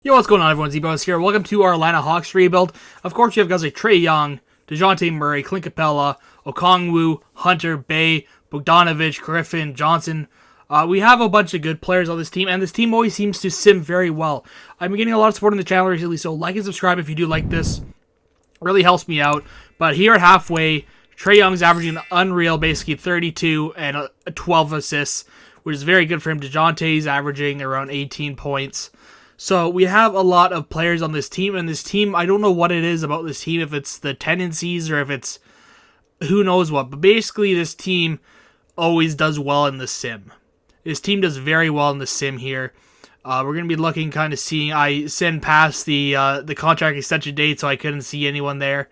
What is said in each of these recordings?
Yo, what's going on, everyone? Z-Bones here. Welcome to our Atlanta Hawks rebuild. Of course, you have guys like Trae Young, DeJounte Murray, Clint Capella, Okongwu, Hunter, Bay, Bogdanovich, Griffin, Johnson. We have a bunch of good players on this team, and this team always seems to sim very well. I'm getting a lot of support on the channel recently, so like and subscribe if you do like this. It really helps me out. But here at halfway, Trae Young's averaging unreal, basically 32 and 12 assists, which is very good for him. DeJounte's averaging around 18 points. So we have a lot of players on this team, and this team, I don't know what it is about this team, if it's the tendencies or if it's who knows what, but basically this team always does well in the sim. This team does very well in the sim here. We're going to be looking, kind of seeing, I sent past the contract extension date, so I couldn't see anyone there.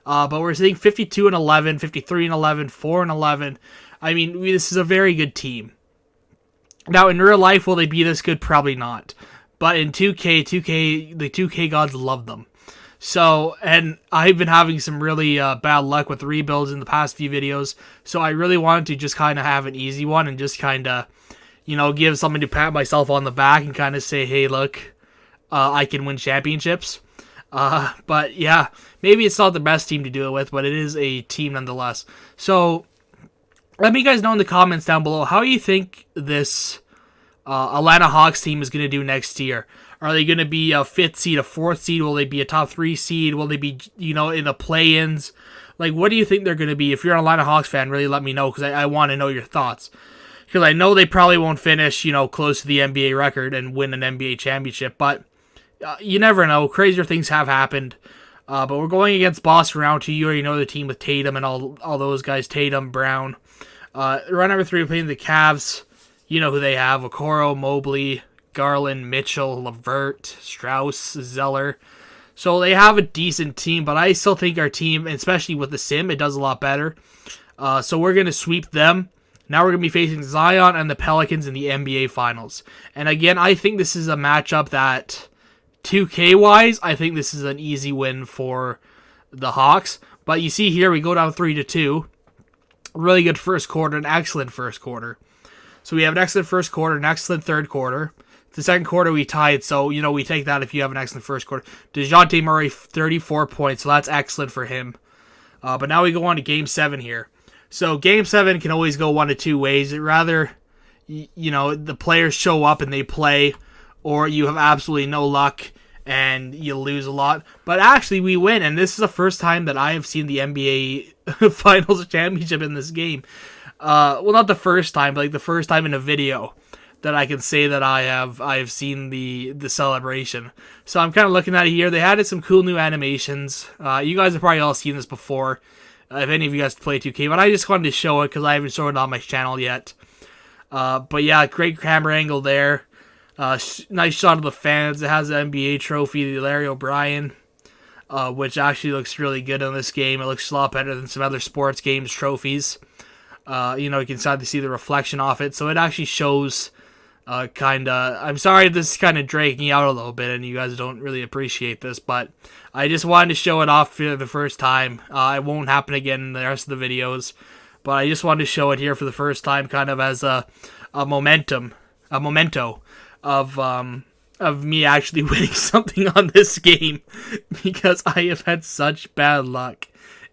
But we're seeing 52 and 11, 53 and 11, 4 and 11. I mean, this is a very good team. Now, in real life, will they be this good? Probably not. But in 2K, the 2K gods love them. So, and I've been having some really bad luck with rebuilds in the past few videos. So I really wanted to just kind of have an easy one and just kind of, you know, give something to pat myself on the back and kind of say, hey, look, I can win championships. But yeah, maybe it's not the best team to do it with, but it is a team nonetheless. So let me guys know in the comments down below how you think this Atlanta Hawks team is going to do next year. Are they going to be a 5th seed, a 4th seed? Will they be a top 3 seed? Will they be, you know, in the play-ins? Like, what do you think they're going to be? If you're an Atlanta Hawks fan, really let me know, because I want to know your thoughts. Because I know they probably won't finish, you know, close to the NBA record and win an NBA championship, but you never know. Crazier things have happened. But we're going against Boston round 2. You already know the team with Tatum and all those guys, Tatum, Brown. Round number 3, we're playing the Cavs. You know who they have: Okoro, Mobley, Garland, Mitchell, LeVert, Strauss, Zeller. So they have a decent team, but I still think our team, especially with the sim, it does a lot better. So we're going to sweep them. Now we're going to be facing Zion and the Pelicans in the NBA Finals. And again, I think this is a matchup that, 2K-wise, I think this is an easy win for the Hawks. But you see here, we go down 3-2. Really good first quarter, an excellent first quarter. So we have an excellent first quarter, an excellent third quarter. The second quarter we tied, so, you know, we take that if you have an excellent first quarter. DeJounte Murray, 34 points, so that's excellent for him. But now we go on to Game 7 here. So Game 7 can always go one of two ways. It rather, you know, the players show up and they play, or you have absolutely no luck and you lose a lot. But actually we win, and this is the first time that I have seen the NBA Finals Championship in this game. Well, not the first time, but like the first time in a video that I can say that I have seen the celebration. So I'm kind of looking at it here. They added some cool new animations. You guys have probably all seen this before, if any of you guys play 2K, but I just wanted to show it because I haven't shown it on my channel yet. But yeah, great camera angle there. Nice shot of the fans. It has the NBA trophy, the Larry O'Brien, which actually looks really good in this game. It looks a lot better than some other sports games trophies. You know, you can start to see the reflection off it, so it actually shows I'm sorry if this is kind of dragging out a little bit and you guys don't really appreciate this, but I just wanted to show it off for the first time. It won't happen again in the rest of the videos, but I just wanted to show it here for the first time, kind of as a memento of me actually winning something on this game, because I have had such bad luck.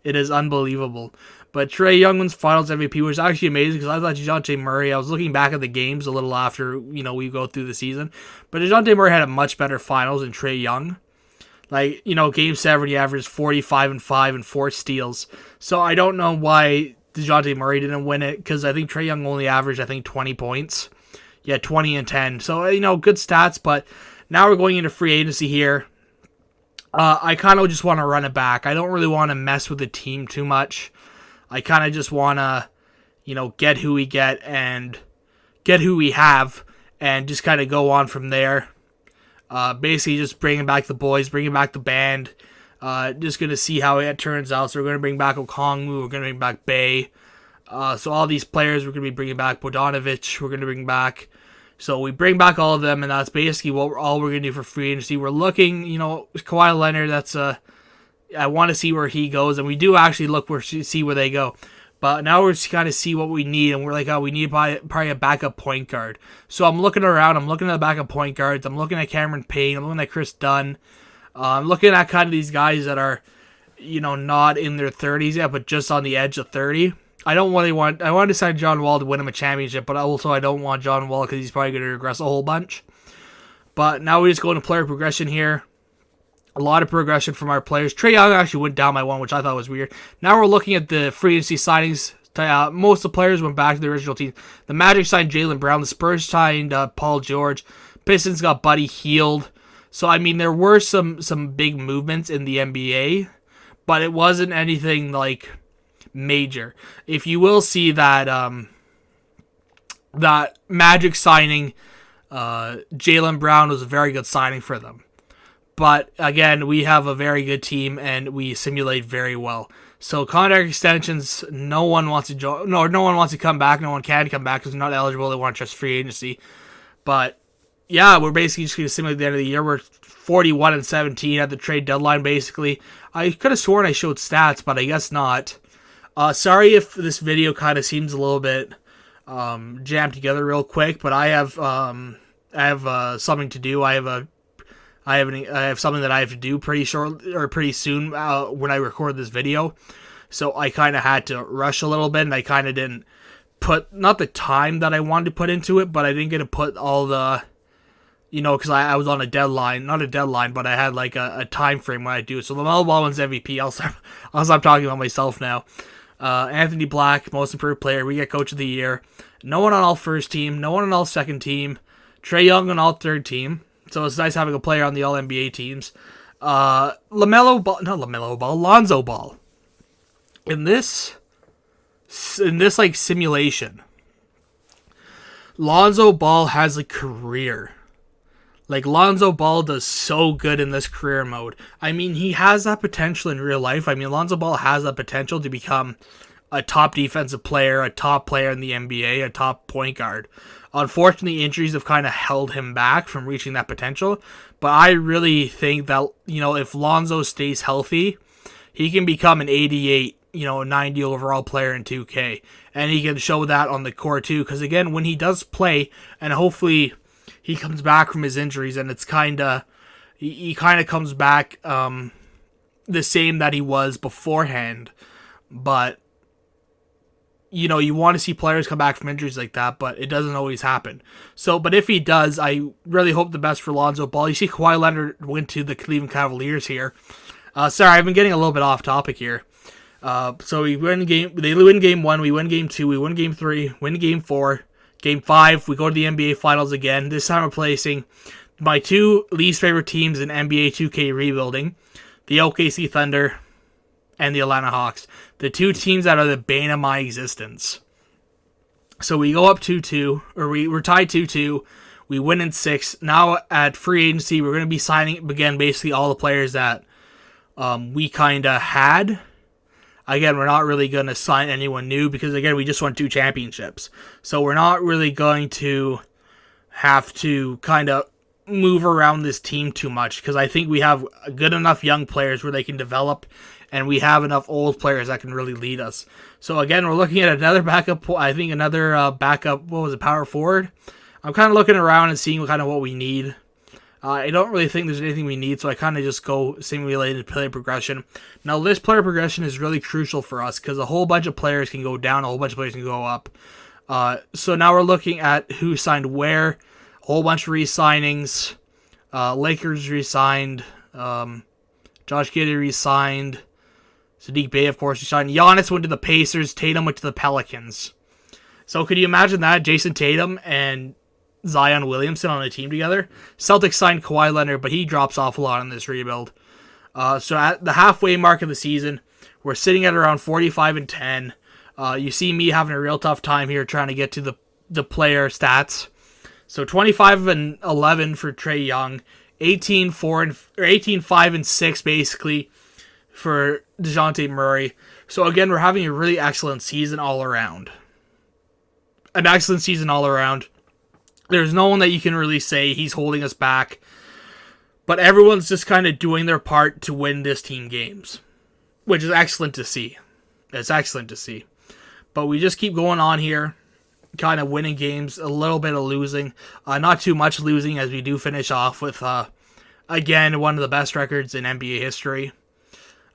It is unbelievable. But Trae Young wins Finals MVP, which is actually amazing, because I thought DeJounte Murray, I was looking back at the games a little after, you know, we go through the season, but DeJounte Murray had a much better Finals than Trae Young. Like, you know, Game 7, he averaged 45 and 5 and 4 steals. So I don't know why DeJounte Murray didn't win it, because I think Trae Young only averaged, 20 points. Yeah, 20 and 10. So, you know, good stats, but now we're going into free agency here. I kind of just want to run it back. I don't really want to mess with the team too much. I kind of just want to, you know, get who we get and get who we have and just kind of go on from there. Basically just bringing back the boys, bringing back the band. Just going to see how it turns out. So we're going to bring back Okongwu. We're going to bring back Bay. So all these players we're going to be bringing back. Bogdanovich we're going to bring back. So we bring back all of them, and that's basically all we're going to do for free agency. We're looking, you know, Kawhi Leonard, I want to see where he goes, and we do actually see where they go. But now we're just got to see what we need, and we're like, oh, we need probably a backup point guard. So I'm looking around. I'm looking at the backup point guards. I'm looking at Cameron Payne. I'm looking at Chris Dunn. I'm looking at kind of these guys that are, not in their 30s yet, but just on the edge of 30. I want to sign John Wall to win him a championship, but also I don't want John Wall because he's probably going to regress a whole bunch. But now we just go into player progression here. A lot of progression from our players. Trae Young actually went down by one, which I thought was weird. Now we're looking at the free agency signings. Most of the players went back to the original team. The Magic signed Jaylen Brown. The Spurs signed Paul George. Pistons got Buddy Hield. So, I mean, there were some big movements in the NBA, but it wasn't anything, major. If you will see that that Magic signing, Jaylen Brown was a very good signing for them. But again, we have a very good team and we simulate very well. So contract extensions, no one wants to no one wants to come back. No one can come back because they're not eligible. They want to trust free agency. But yeah, we're basically just going to simulate the end of the year. We're 41-17 at the trade deadline. Basically, I could have sworn I showed stats, but I guess not. Sorry if this video kind of seems a little bit jammed together real quick, but I have something to do. I have something that I have to do pretty soon when I record this video. So I kind of had to rush a little bit, and I kind of didn't put, not the time that I wanted to put into it, but I didn't get to put all the, because I was on a deadline, not a deadline, but I had a time frame when I do it. So LaMelo Ball wins MVP. I'll stop talking about myself now. Anthony Black, most improved player. We get coach of the year. No one on all first team. No one on all second team. Trae Young on all third team. So it's nice having a player on the all NBA teams. Lonzo Ball. In this simulation, Lonzo Ball has a career. Lonzo Ball does so good in this career mode. I mean, he has that potential in real life. I mean, Lonzo Ball has that potential to become a top defensive player, a top player in the NBA, a top point guard. Unfortunately, injuries have kind of held him back from reaching that potential. But I really think that, if Lonzo stays healthy, he can become an 88, 90 overall player in 2K. And he can show that on the court too. Because again, when he does play, and hopefully he comes back from his injuries, and it's he kind of comes back the same that he was beforehand. But you want to see players come back from injuries like that, but it doesn't always happen. So, but if he does, I really hope the best for Lonzo Ball. You see Kawhi Leonard went to the Cleveland Cavaliers here. Sorry, I've been getting a little bit off topic here. So they win game 1, we win game 2, we win game 3, win game 4, game 5, we go to the NBA Finals again. This time replacing my two least favorite teams in NBA 2K rebuilding, the OKC Thunder and the Atlanta Hawks. The two teams that are the bane of my existence. So we go up 2-2, or we're tied 2-2. We win in 6. Now at free agency, we're going to be signing again basically all the players that we kind of had. Again, we're not really going to sign anyone new because, again, we just won 2 championships. So we're not really going to have to kind of move around this team too much because I think we have good enough young players where they can develop, and we have enough old players that can really lead us. So again, we're looking at another backup, backup, power forward. I'm kind of looking around and seeing kind of what we need. I don't really think there's anything we need, so I kind of just go simulated player progression. Now, this player progression is really crucial for us because a whole bunch of players can go down, a whole bunch of players can go up. So now we're looking at who signed where, a whole bunch of re-signings. Lakers re-signed. Josh Giddey re-signed. Saddiq Bey, of course, re-signed. Giannis went to the Pacers. Tatum went to the Pelicans. So could you imagine that? Jason Tatum and Zion Williamson on a team together. Celtics signed Kawhi Leonard, but he drops off a lot in this rebuild. So at the halfway mark of the season, we're sitting at around 45-10. You see me having a real tough time here trying to get to the player stats. So 25-11 for Trae Young, 18-5-6 basically for DeJounte Murray. So again, we're having a really excellent season all around. An excellent season all around. There's no one that you can really say he's holding us back. But everyone's just kind of doing their part to win this team games. Which is excellent to see. It's excellent to see. But we just keep going on here, kind of winning games, a little bit of losing. Not too much losing, as we do finish off with, again, one of the best records in NBA history.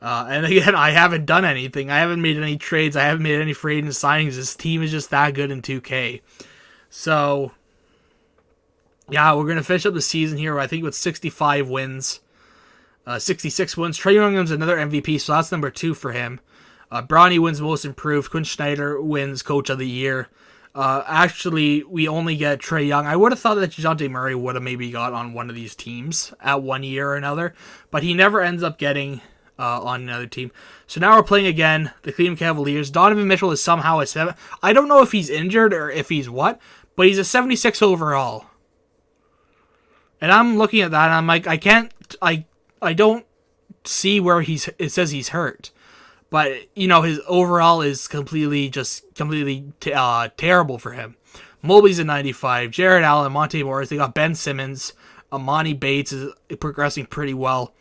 And again, I haven't done anything. I haven't made any trades. I haven't made any free agent signings. This team is just that good in 2K. So, yeah, we're going to finish up the season here, I think, with 65 wins. 66 wins. Trae Young wins another MVP, so that's number 2 for him. Bronny wins Most Improved. Quinn Snyder wins Coach of the Year. Actually, we only get Trae Young. I would have thought that DeJounte Murray would have maybe got on one of these teams at one year or another, but he never ends up getting on another team. So now we're playing again, the Cleveland Cavaliers. Donovan Mitchell is somehow a 7. I don't know if he's injured or if he's what, but he's a 76 overall. And I'm looking at that and I'm like, I don't see where it says he's hurt. But, his overall is completely terrible for him. Mobley's a 95. Jared Allen, Monte Morris. They got Ben Simmons. Amani Bates is progressing pretty well.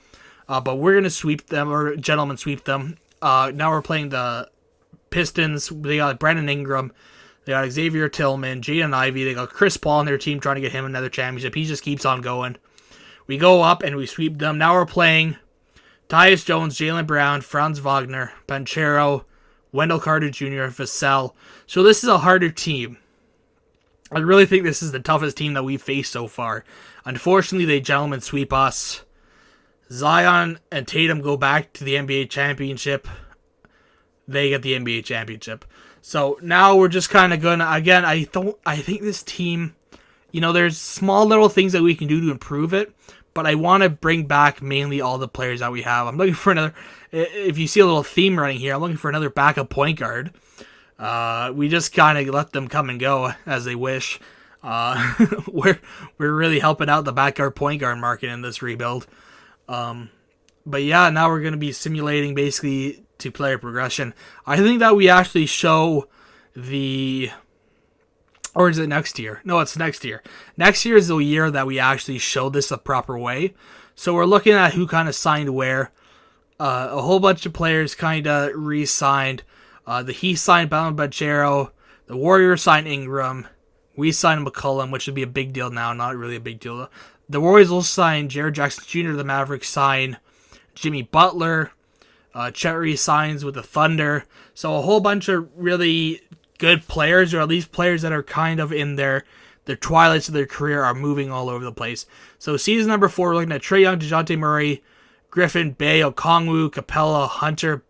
But we're going to sweep them, or gentlemen sweep them. Now we're playing the Pistons. They got Brandon Ingram. They got Xavier Tillman, Jaden Ivey. They got Chris Paul on their team trying to get him another championship. He just keeps on going. We go up and we sweep them. Now we're playing Tyus Jones, Jaylen Brown, Franz Wagner, Banchero, Wendell Carter Jr., Vassell. So this is a harder team. I really think this is the toughest team that we've faced so far. Unfortunately, they gentlemen sweep us. Zion and Tatum go back to the NBA championship. They get the NBA championship. So now we're just kind of gonna, again, I think this team, there's small little things that we can do to improve it, but I want to bring back mainly all the players that we have. I'm looking for another, if you see a little theme running here, I'm looking for another backup point guard. We just kind of let them come and go as they wish. We're really helping out the backup point guard market in this rebuild. But yeah, now we're going to be simulating basically to player progression. I think that we actually show or is it next year? No, it's next year. Next year is the year that we actually show this a proper way. So we're looking at who kind of signed where. A whole bunch of players kind of re-signed. The Heat signed Bam Banchero. The Warriors signed Ingram. We signed McCollum, which would be a big deal now. Not really a big deal though. The Warriors will sign Jared Jackson Jr. The Mavericks sign Jimmy Butler. Chet signs with the Thunder. So a whole bunch of really good players, or at least players that are kind of in their twilights of their career, are moving all over the place. So season number 4, we're looking at Trae Young, DeJounte Murray, Griffin, Bey, Okongwu, Capella, Hunter,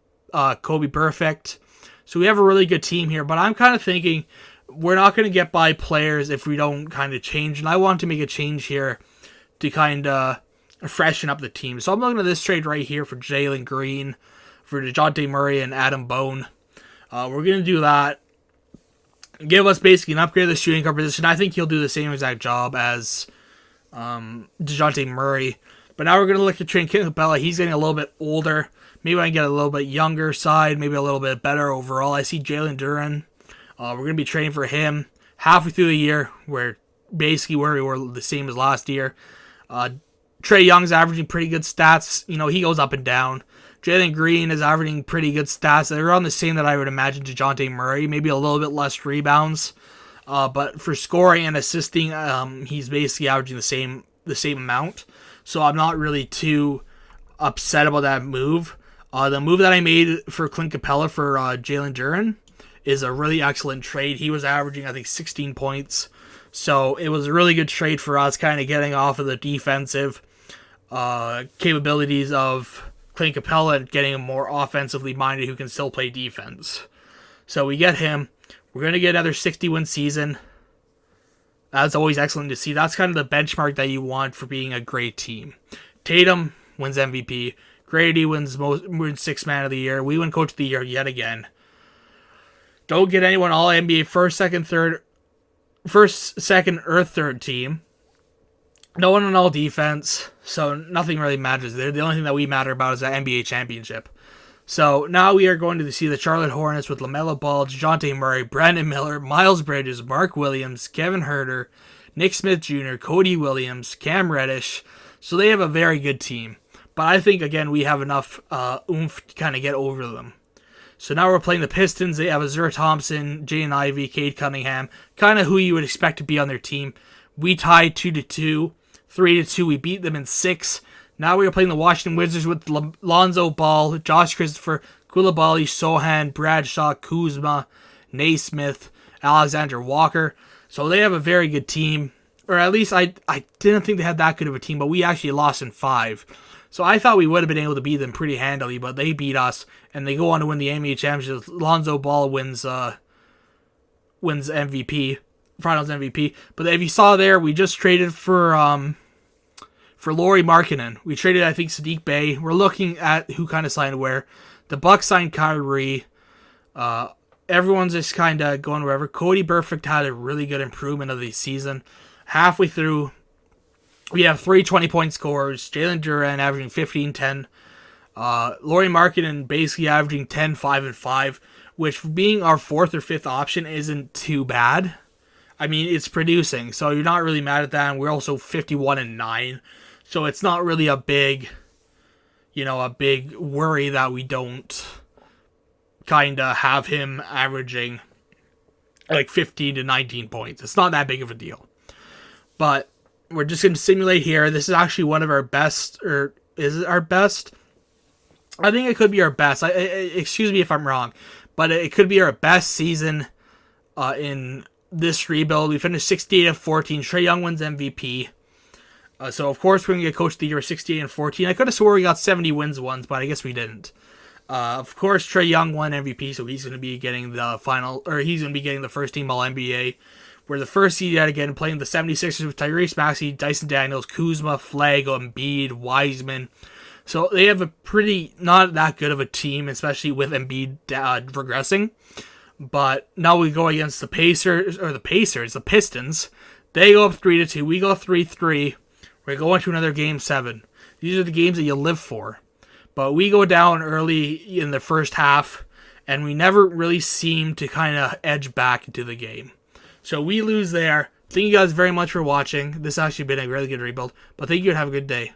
Kobe Perfect. So we have a really good team here, but I'm kind of thinking we're not going to get by players if we don't kind of change, and I want to make a change here to kind of freshen up the team. So I'm looking at this trade right here for Jalen Green, for DeJounte Murray, and Adam Bone. We're going to do that. Give us basically an upgrade of the shooting guard position. I think he'll do the same exact job as DeJounte Murray. But now we're going to look at Trent Capella. He's getting a little bit older. Maybe I can get a little bit younger side. Maybe a little bit better overall. I see Jalen Duren. We're going to be trading for him halfway through the year, where basically where we were the same as last year. Trae Young's averaging pretty good stats. He goes up and down. Jalen Green is averaging pretty good stats. They're on the same that I would imagine DeJounte Murray. Maybe a little bit less rebounds. But for scoring and assisting, he's basically averaging the same amount. So I'm not really too upset about that move. The move that I made for Clint Capella for Jalen Duren is a really excellent trade. He was averaging, I think, 16 points. So it was a really good trade for us, kind of getting off of the defensive capabilities of Clint Capella and getting him more offensively minded who can still play defense. So we get him. We're going to get another 60-win season. That's always excellent to see. That's kind of the benchmark that you want for being a great team. Tatum wins MVP. Grady wins Sixth Man of the Year. We win Coach of the Year yet again. Don't get anyone all NBA first, second, or third team. No one on all defense, so nothing really matters there. The only thing that we matter about is that NBA championship. So now we are going to see the Charlotte Hornets with LaMelo Ball, DeJounte Murray, Brandon Miller, Miles Bridges, Mark Williams, Kevin Huerter, Nick Smith Jr., Cody Williams, Cam Reddish. So they have a very good team. But I think, again, we have enough oomph to kind of get over them. So now we're playing the Pistons. They have Azur Thompson, Jaden Ivey, Cade Cunningham, kind of who you would expect to be on their team. We tied 2-2, 3-2. We beat them in 6. Now we are playing the Washington Wizards with Lonzo Ball, Josh Christopher, Koulibaly, Sohan, Bradshaw, Kuzma, Naismith, Alexander Walker. So they have a very good team. Or at least I didn't think they had that good of a team, but we actually lost in 5. So I thought we would have been able to beat them pretty handily, but they beat us, and they go on to win the NBA championship. Lonzo Ball wins MVP, Finals MVP. But if you saw there, we just traded for Lauri Markkanen. We traded, I think, Saddiq Bey. We're looking at who kind of signed where. The Bucks signed Kyrie. Everyone's just kind of going wherever. Cody Perfect had a really good improvement of the season. Halfway through, we have 3 20-point scorers. Jalen Duren averaging 15-10. Lauri Markkanen basically averaging 10, 5, and 5, which being our 4th or 5th option isn't too bad. I mean, it's producing, so you're not really mad at that. And we're also 51-9, so it's not really a big worry that we don't kind of have him averaging like 15 to 19 points. It's not that big of a deal. But we're just going to simulate here. This is actually one of our best, or is it our best? I think it could be our best. Excuse me if I'm wrong, but it could be our best season in this rebuild. We finished 68-14. Trae Young wins MVP. So of course we're going to get Coach of the Year 68-14. I could have swore we got 70 wins once, but I guess we didn't. Of course, Trae Young won MVP, so he's going to be getting the he's going to be getting the first team All-NBA. We're the first seed yet again, playing the 76ers with Tyrese Maxey, Dyson Daniels, Kuzma, Flagel, Embiid, Wiseman. So they have a pretty, not that good of a team, especially with Embiid regressing. But now we go against the Pistons. They go up 3-2. We go 3-3. We're going to another Game 7. These are the games that you live for. But we go down early in the first half, and we never really seem to kind of edge back into the game. So we lose there. Thank you guys very much for watching. This has actually been a really good rebuild. But thank you and have a good day.